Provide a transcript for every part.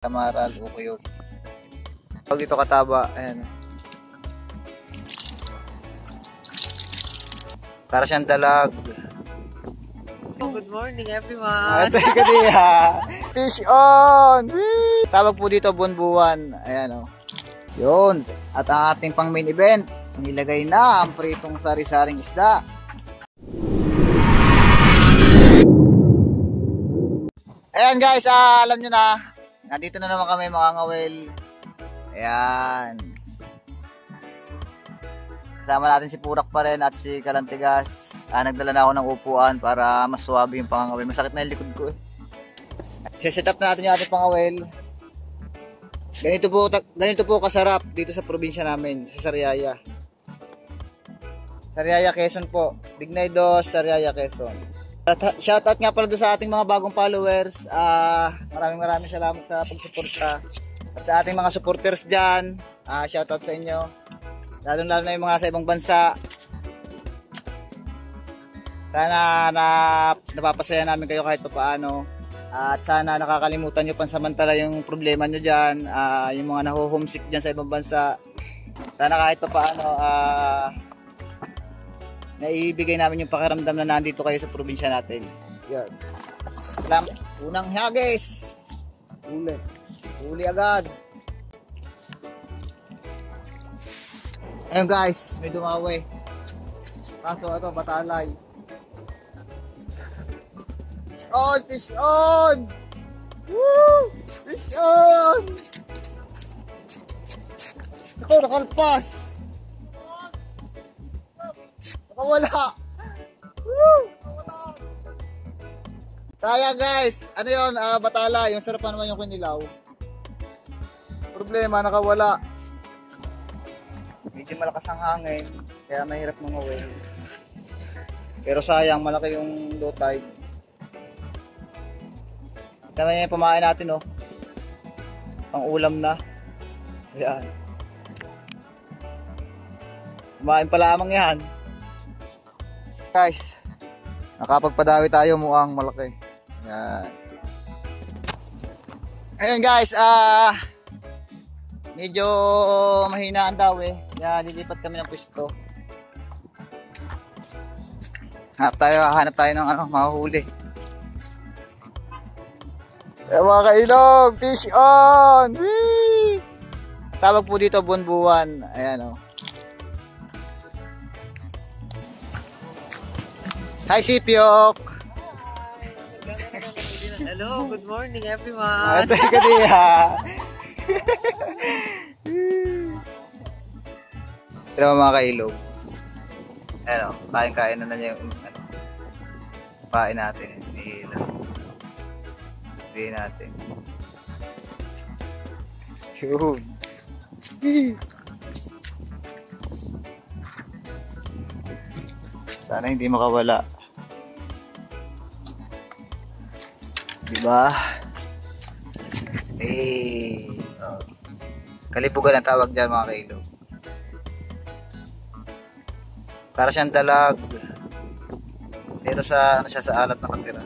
Tamaral, ukuyog. Pag dito kataba, ayan. Para siyang dalag. Good morning everyone. Fish on! Whee! Tawag po dito bunbuan. Ayan o. Yun. At ang ating pang main event, nilagay na ang pritong sari-saring isda. Ayan guys, alam nyo na. Nandito na naman kami mga ngawel. Ayan. Kasama natin si Purak pa rin at si Kalantigas. Nagdala na ako ng upuan para mas suwabe yung pangawel. Masakit na yung likod ko eh. Set up na natin yung ating pangawel. Ganito po kasarap dito sa probinsya namin, sa Sariaya. Sariaya, Quezon po. Bignay 2, Sariaya, Quezon. Shoutout nga pala doon sa ating mga bagong followers. Maraming salamat sa pagsuporta. At sa ating mga supporters dyan, shoutout sa inyo. Lalo na yung mga sa ibang bansa. Sana napapasaya namin kayo kahit paano. At sana nakakalimutan nyo pansamantala yung problema nyo dyan. Yung mga naho-homesick dyan sa ibang bansa. Sana kahit paano naibigay namin yung pakiramdam na nandito kayo sa probinsya natin. Yan. Unang hagis. Huli agad. Ayun guys, may dumawi. Kaso ito, batalay. Fish on! Woo! Fish on! Ako, nakalpas! Nakawala! Woo! Sayang guys! Ano yun? Batala. Yung sarapan naman yung kinilaw. Problema, nakawala. Medyo malakas ang hangin, kaya mahirap mangawin. Pero sayang, malaki yung low tide. Tama niya yung pamain natin, oh. Pang ulam na. Ayan. Kumain pa lamang yan. Guys, nakapagpadawi tayo, mukhang malaki. Ayan. Ayan guys, medyo mahina ang daw eh. Kaya lilipat kami ng pwesto. Hanap tayo ng mahuhuli. Mga kailog, fish on! Whee! Tawag po dito bunbuan. Ayan o. Hi Sipyok! Hello, good morning everyone. Ito mga kailog. Ayan o, kain na niya yung pain natin. Hindi natin. Yun. Sana hindi makawala. Diba? Kalipugan ang tawag dyan mga kailog. Para siyang dalag. Pero sa sa alat nakatira.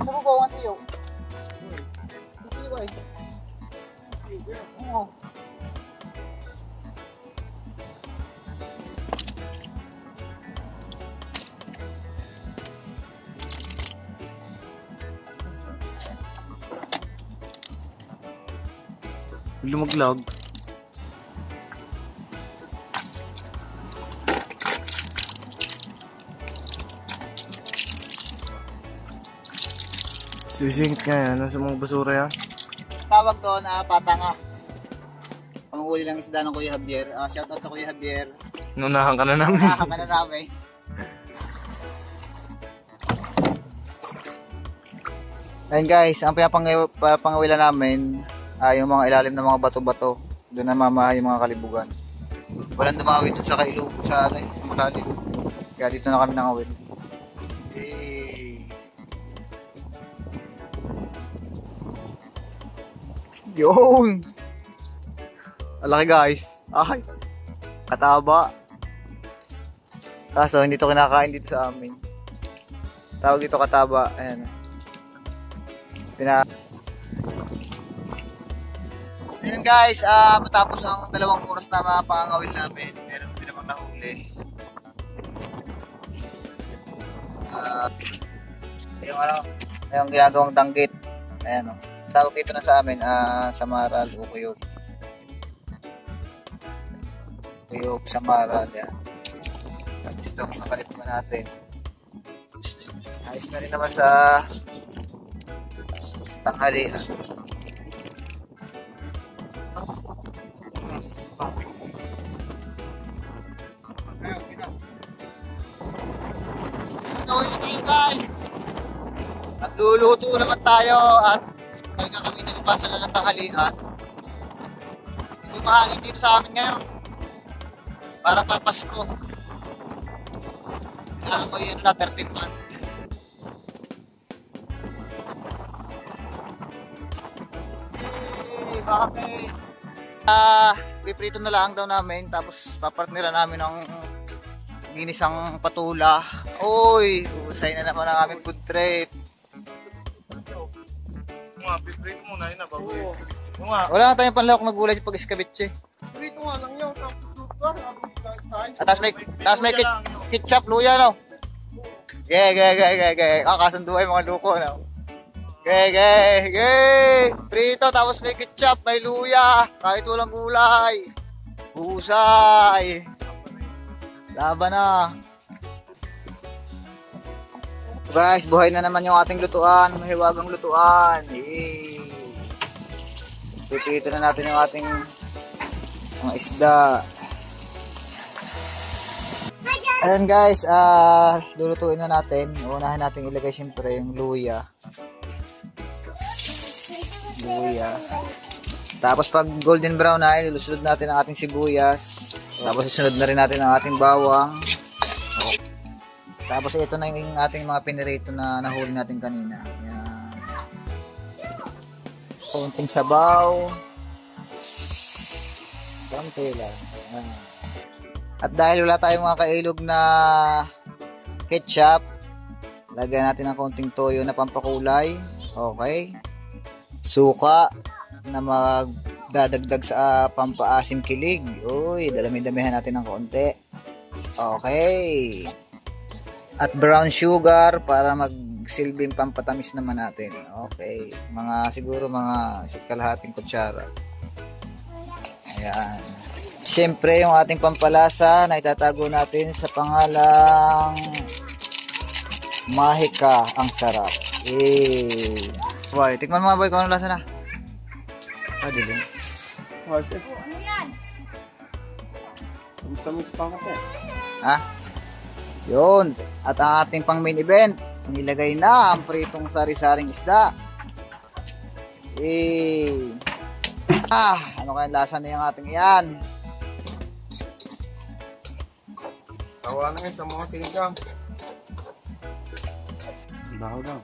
Nabubawan siyo. Isiway. Oo. Lumaglag. Sisink nga yan, nasa mga basura yan. Tawag doon, patanga. Panghuli lang isda ng Kuya Javier. Shoutout sa Kuya Javier. Nunahan ka na namin. Nunahan ka na namin. Ayun guys, ang pinapangawila namin yung mga ilalim ng mga bato-bato. Doon na mamahay yung mga kalibugan. Walang dumawi doon sa kailog, sa malalim. Kaya dito na kami nangawil. Yun! Alaki guys. Ay! Kataba. Kaso hindi to kinakain dito sa amin. Tawag dito kataba. Ayan. Ayun guys, matapos ang 2 oras na mga pangangawil namin, meron din naman nahuli. Yung ginagawang danggit. Ayan o. Tawag dito na sa amin, samaral o kuyog. Kuyog, samaral, yan. Tapos ito ang nakalimutan natin. Ayos na rin naman sa tanghali. Gawin na tayo guys! Nagluluto naman tayo at talaga kami nalipasan na ng tanghalian. Hindi mahangin dito sa amin ngayon. Para papasko. Naamoy yun na 13 month. Hey, bakit? Piprito na lang daw namin tapos papartnera namin ng ginisang patula. Oy, usay na naman ang aming food trip. Piprito muna yun na bago yun. Wala na tayong panlawak na gulay pag iskabitse. Piprito nga lang yun. At tapos may ketchup, luya, no? Gay. Kakasunduay mga luko, no? Gay. Prito, tapos may ketchup, may luya. Kahit walang gulay. Husay. Laban na. Guys, buhay na naman yung ating lutuan. Mahiwagang lutuan. Yay. Pipito na natin yung ating mga isda. Ayan guys, lulutuin na natin. Unahin natin ilagay siyempre yung luya. Tapos pag golden brown na, ilusunod natin ang ating sibuyas. Tapos isunod na rin natin ang ating bawang. Tapos ito na yung ating mga pinirito na nahuli natin kanina. Ayan. Konting sabaw. Konti lang. Ayan. At dahil wala tayong mga kailog na ketchup, lagyan natin ng konting toyo na pampakulay. Okay. Suka na magdadagdag sa pampaasim kilig. Uy, dami-damihan natin ng konti. Okay. At brown sugar para magsilbing pampatamis naman natin. Okay. Siguro mga kalahating kutsara. Ayan. Siyempre, yung ating pampalasa na itatago natin sa pangalang Mahika ang sarap. Boy, tikman mo boy kung anong lasa na. Dilim. Ano yan? Tamis pa ako. Ha? Yun. At ang ating pang main event, nilagay na ang pritong sari-saring isda. Ano kaya lasa na yung ating iyan? Tawa na yun sa mga sinigang. Baho lang.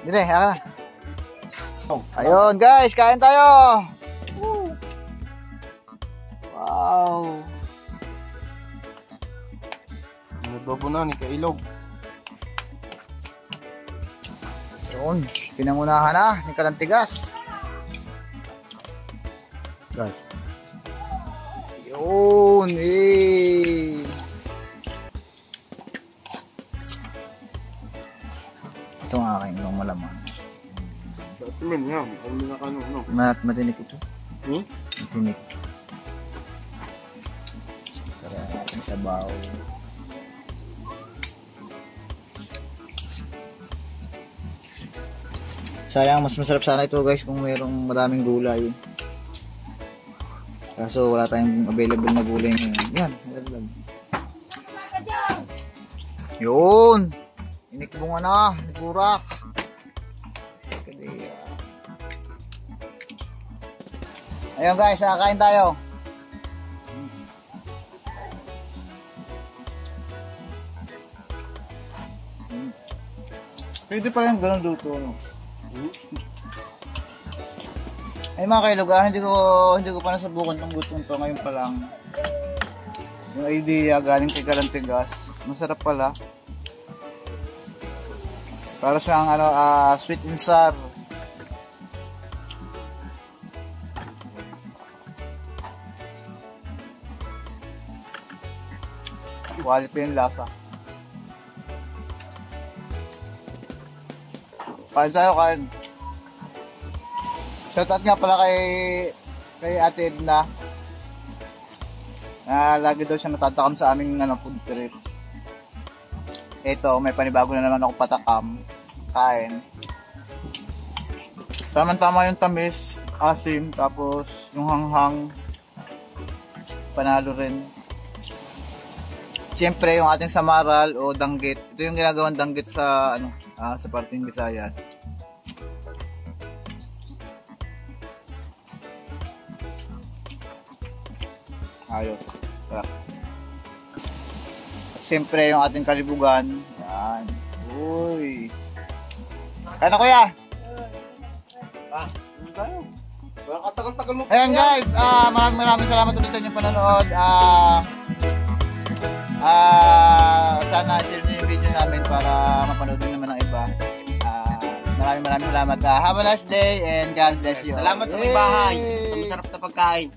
Dili, haka na. Ayun guys, kain tayo. Wow. Nadobo na ni Kailog. Yun, pinangunahan na ni Kalantigas. Guys. Yun, Ito ang aking ibang malaman. Tingnan niya, kung na kano, no? Matinik ito. Matinik. Tara, ating sabaw. Sayang, mas masarap sana ito guys kung mayroong maraming gulay. Kaso wala tayong available na gulay ngayon. Yan, nalaglag. Yun! Inikbunga na, nagburak. Ayun guys, kakain tayo. Pwede pa yung ganun luto, no? Ay mga kailog, hindi ko pa nasubukan itong gutong to ngayon pa lang. Yung idea galing kay Kalantigas, masarap pala. Para siyang sweet and sour. Quality yung lasa. Kain tayo, kain. Shoutout nga pala kay Ate Edna. Lagi daw siya natatakam sa aming food trip. Ito, may panibago na naman ako patakam. Kain. Tama-tama yung tamis, asim, tapos yung hanghang. Panalo rin. Siyempre, yung ating samaral o danggit. Ito yung ginagawang danggit sa sa parting Visayas. Ayos. Siyempre, yung ating kalibugan. Yan. Uy. Kaya na, kuya. Katagal-tagal mo. Ayan guys, maraming salamat ulit sa inyong panonood. Sana share nyo yung video namin para mapanood din naman ng iba. Maraming salamat. Have a nice day and God bless you. Salamat sa may bahay. Sa masarap na pagkain.